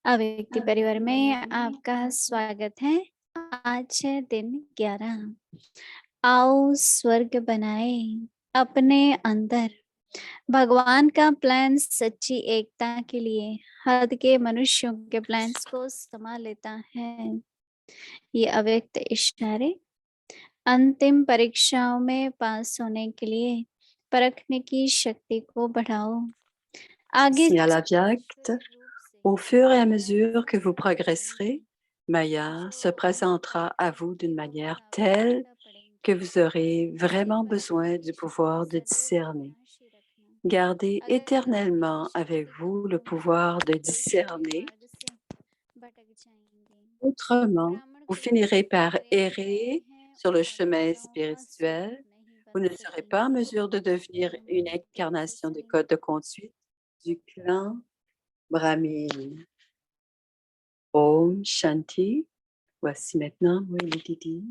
अव्यक्ति परिवार में आपका स्वागत है। आज है दिन 11। आओ स्वर्ग बनाए अपने अंदर। भगवान का प्लान सच्ची एकता के लिए हद के मनुष्यों के प्लान्स को संभाल लेता है। ये अव्यक्त इशारे अंतिम परीक्षाओं में पास होने के लिए परखने की शक्ति को बढ़ाओ। आगे Signal Avyakt, au fur et à mesure que vous progresserez, Maya se présentera à vous d'une manière telle que vous aurez vraiment besoin du pouvoir de discerner. Gardez éternellement avec vous le pouvoir de discerner. Autrement, vous finirez par errer sur le chemin spirituel. Vous ne serez pas en mesure de devenir une incarnation des codes de conduite du clan Brahmin. Om Shanti. Voici maintenant, oui, les Didi.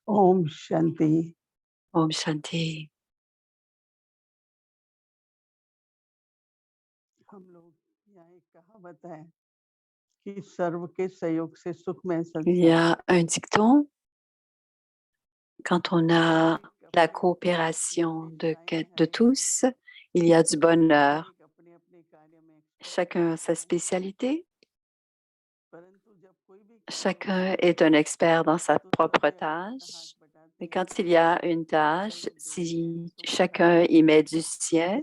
Om Shanti. Om Shanti. हम लोग यहाँ एक कहावत है कि सर्व के सहयोग से सुख में Il y a un dicton, quand on a la coopération de tous, il y a du bonheur. Chacun a sa spécialité. Chacun est un expert dans sa propre tâche. Mais quand il y a une tâche, si chacun y met du sien,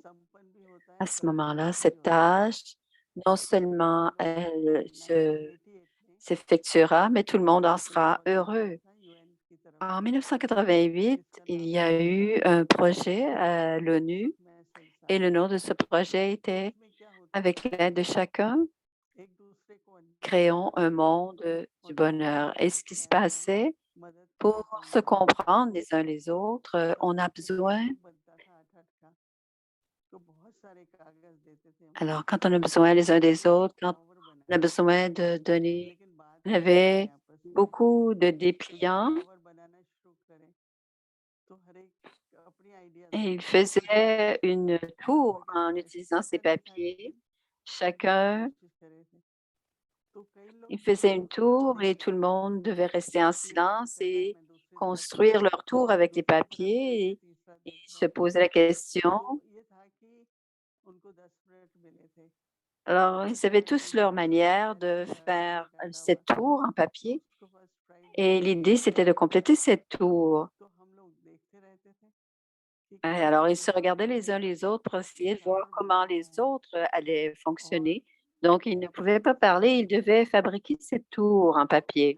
à ce moment-là, cette tâche, non seulement elle s'effectuera, mais tout le monde en sera heureux. En 1988, il y a eu un projet à l'ONU et le nom de ce projet était « Avec l'aide de chacun, créons un monde du bonheur ». Et ce qui se passait, pour se comprendre les uns les autres, on a besoin. Alors, quand on a besoin les uns des autres, quand on a besoin de donner, on avait beaucoup de dépliants et il faisait une tour en utilisant ces papiers. Chacun, il faisait une tour et tout le monde devait rester en silence et construire leur tour avec les papiers et se poser la question. Alors, ils avaient tous leur manière de faire cette tour en papier et l'idée, c'était de compléter cette tour. Et alors, ils se regardaient les uns les autres pour essayer de voir comment les autres allaient fonctionner. Donc, ils ne pouvaient pas parler, ils devaient fabriquer cette tour en papier.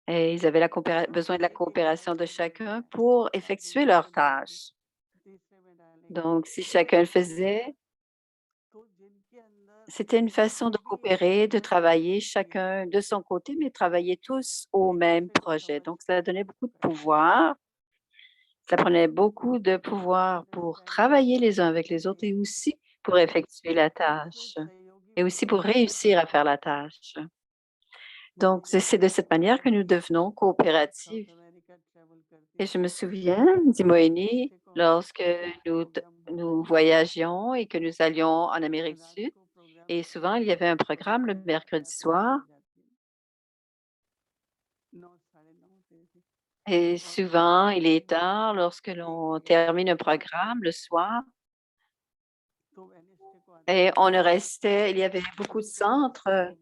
Et ils avaient besoin de la coopération de chacun pour effectuer leurs tâches. Donc, si chacun le faisait, c'était une façon de coopérer, de travailler chacun de son côté, mais travailler tous au même projet. Donc, ça donnait beaucoup de pouvoir. Ça prenait beaucoup de pouvoir pour travailler les uns avec les autres et aussi pour effectuer la tâche et aussi pour réussir à faire la tâche. Donc, c'est de cette manière que nous devenons coopératifs. Et je me souviens, dit Moïni, lorsque nous voyagions et que nous allions en Amérique du Sud, et souvent, il y avait un programme le mercredi soir. Et souvent, il est tard lorsque l'on termine un programme le soir. Et on restait, il y avait beaucoup de centres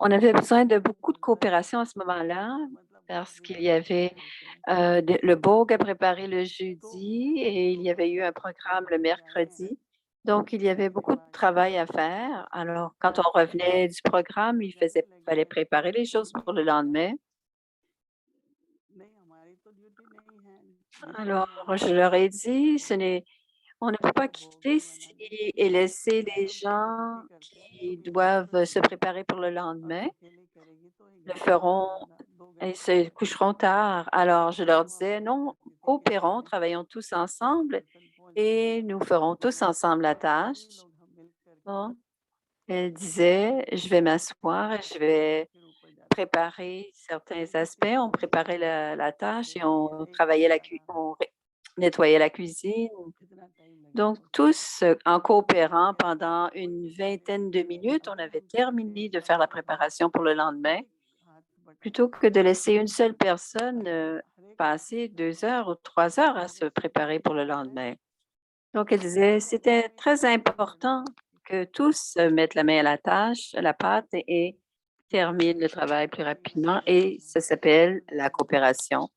on avait besoin de beaucoup de coopération à ce moment-là. parce qu'il y avait le Bogue à préparer le jeudi et il y avait eu un programme le mercredi. Donc, il y avait beaucoup de travail à faire. Alors, quand on revenait du programme, fallait préparer les choses pour le lendemain. Alors, je leur ai dit, on ne peut pas quitter et laisser les gens qui doivent se préparer pour le lendemain le feront et se coucheront tard. Alors, je leur disais, non, coopérons, travaillons tous ensemble et nous ferons tous ensemble la tâche. Bon, elle disait, je vais m'asseoir et je vais préparer certains aspects. On préparait la tâche et on travaillait nettoyait la cuisine. Donc, tous en coopérant pendant une vingtaine de minutes, on avait terminé de faire la préparation pour le lendemain, plutôt que de laisser une seule personne passer 2 heures ou 3 heures à se préparer pour le lendemain. Donc, elle disait, c'était très important que tous mettent la main à la tâche, à la pâte et terminent le travail plus rapidement et ça s'appelle la coopération.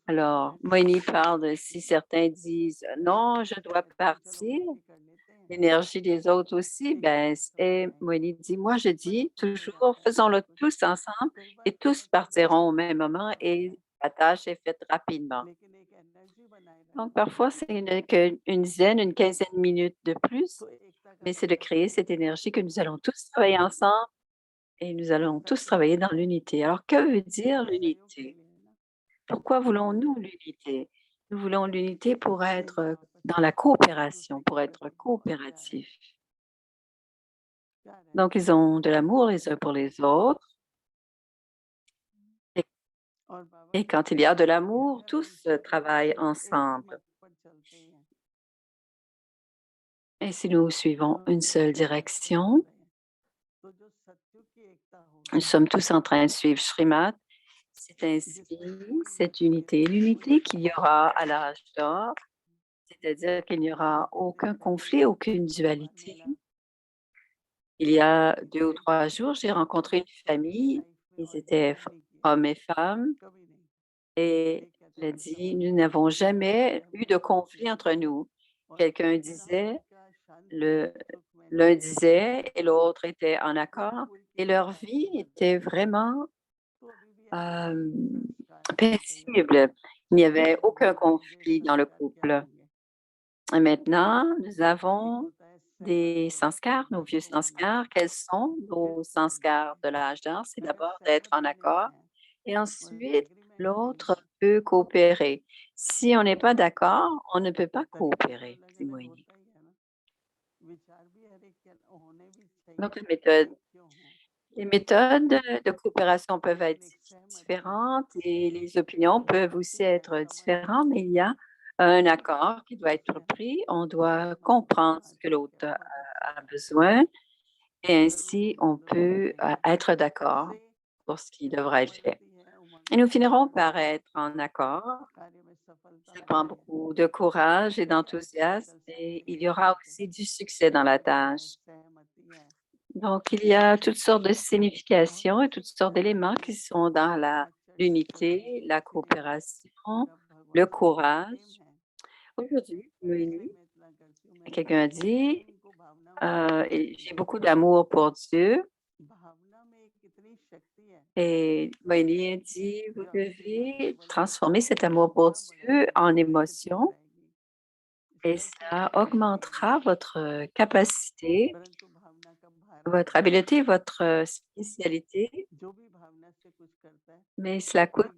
Alors, Moïni parle de si certains disent non, je dois partir, l'énergie des autres aussi, ben, et Moïni dit, moi je dis toujours, faisons-le tous ensemble et tous partiront au même moment et la tâche est faite rapidement. Donc, parfois, c'est une dizaine, une quinzaine de minutes de plus, mais c'est de créer cette énergie que nous allons tous travailler ensemble et nous allons tous travailler dans l'unité. Alors, que veut dire l'unité? Pourquoi voulons-nous l'unité? Nous voulons l'unité pour être dans la coopération, pour être coopératifs. Donc, ils ont de l'amour les uns pour les autres. Et quand il y a de l'amour, tous travaillent ensemble. Et si nous suivons une seule direction, nous sommes tous en train de suivre Shrimad. C'est ainsi cette unité, l'unité qu'il y aura à l'âge d'or, c'est-à-dire qu'il n'y aura aucun conflit, aucune dualité. Il y a 2 ou 3 jours, j'ai rencontré une famille, ils étaient hommes et femmes, et elle a dit, nous n'avons jamais eu de conflit entre nous. Quelqu'un disait, l'un disait et l'autre était en accord, et leur vie était vraiment paisible. Il n'y avait aucun conflit dans le couple. Et maintenant, nous avons des sanskars, nos vieux sanskars. Quels sont nos sanskars de l'âge d'or? C'est d'abord d'être en accord et ensuite, l'autre peut coopérer. Si on n'est pas d'accord, on ne peut pas coopérer, dit Moïni. Donc, les méthodes de coopération peuvent être différentes et les opinions peuvent aussi être différentes, mais il y a un accord qui doit être pris. On doit comprendre ce que l'autre a besoin et ainsi on peut être d'accord pour ce qui devra être fait. Et nous finirons par être en accord. Ça prend beaucoup de courage et d'enthousiasme et il y aura aussi du succès dans la tâche. Donc, il y a toutes sortes de significations et toutes sortes d'éléments qui sont dans l'unité, la coopération, le courage. Aujourd'hui, quelqu'un a dit, j'ai beaucoup d'amour pour Dieu. Et Moïni a dit, vous devez transformer cet amour pour Dieu en émotion et ça augmentera votre capacité, votre habileté, votre spécialité, mais cela coûte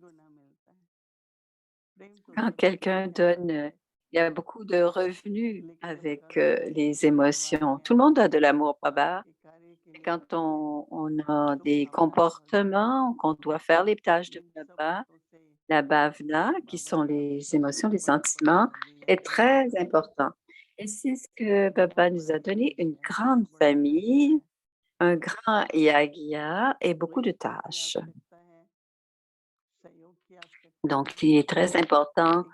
quand quelqu'un donne. Il y a beaucoup de revenus avec les émotions. Tout le monde a de l'amour, Baba. Quand on a des comportements, qu'on doit faire les tâches de Baba, la bhavana, qui sont les émotions, les sentiments, est très important. Et c'est ce que Baba nous a donné, une grande famille, un grand yagya et beaucoup de tâches. Donc, il est très important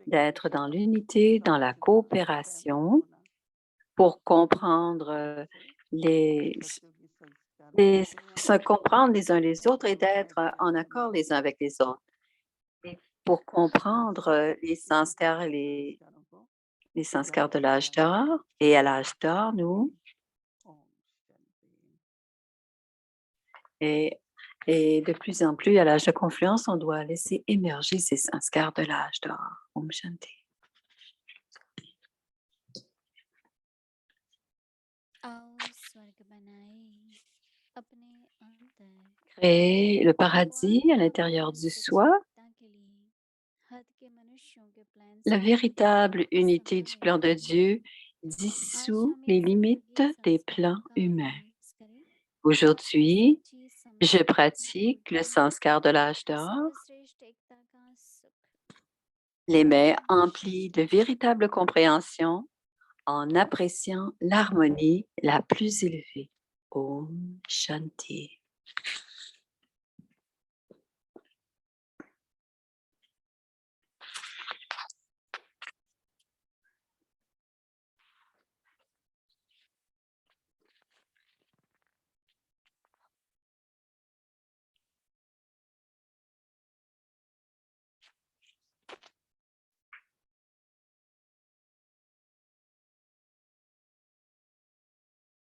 d'être dans l'unité, dans la coopération pour comprendre Et se comprendre les uns les autres et d'être en accord les uns avec les autres. Et pour comprendre les sanskars de l'âge d'or, et à l'âge d'or, nous, et de plus en plus, à l'âge de confluence, on doit laisser émerger ces sanskars de l'âge d'or. Om Shanti. Créer le paradis à l'intérieur du soi, la véritable unité du plan de Dieu dissout les limites des plans humains. Aujourd'hui, je pratique le sanskar de l'âge d'or, les mains emplies de véritable compréhension en appréciant l'harmonie la plus élevée. Om Shanti.